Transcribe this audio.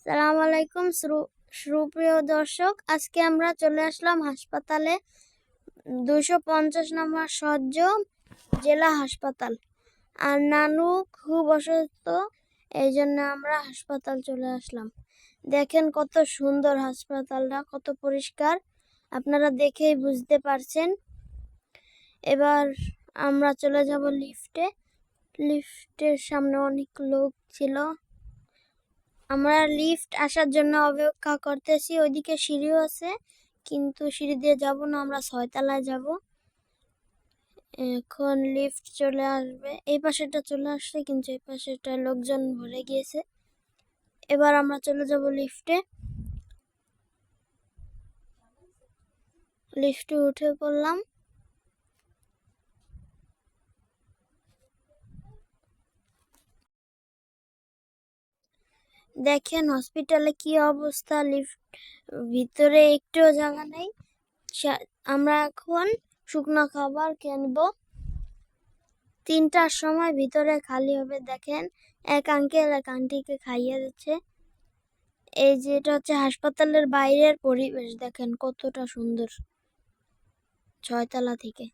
আসসালামু আলাইকুম সুপ্রিয় দর্শক, আজকে আমরা চলে আসলাম হাসপাতালে 250 নম্বর সজ্জ জেলা হাসপাতাল। আর নানু খুব অসুস্থ, এই জন্য আমরা হাসপাতাল চলে আসলাম। দেখেন কত সুন্দর হাসপাতালটা, কত পরিষ্কার, আপনারা দেখেই বুঝতে পারছেন। এবার আমরা চলে যাব লিফটে। লিফটের সামনে অনেক লোক ছিল। আমরা লিফট আসার জন্য অপেক্ষা করতেছি। ওইদিকে সিঁড়িও আছে, কিন্তু সিঁড়ি দিয়ে যাব না, আমরা 6 তলায় যাব। এখন লিফট চলে আসবে। এই পাশেটা চলে আসছে, কিন্তু এই পাশেটা লোকজন ভরে গিয়েছে। এবার আমরা চলে যাব লিফটে। লিফটে উঠে পড়লাম। দেখেন হসপিটালে কি অবস্থা, লিফট ভিতরে একটুও জায়গা নেই। আমরা এখন শুকনো খাবার কিনবো। 3টার সময় ভিতরে খালি হবে। দেখেন এক আঙ্কেল এক আন্টিকে খাইয়ে দিচ্ছে। এই যে এটা হচ্ছে হাসপাতালের বাইরের পরিবেশ, দেখেন কতটা সুন্দর 6 তলা থেকে।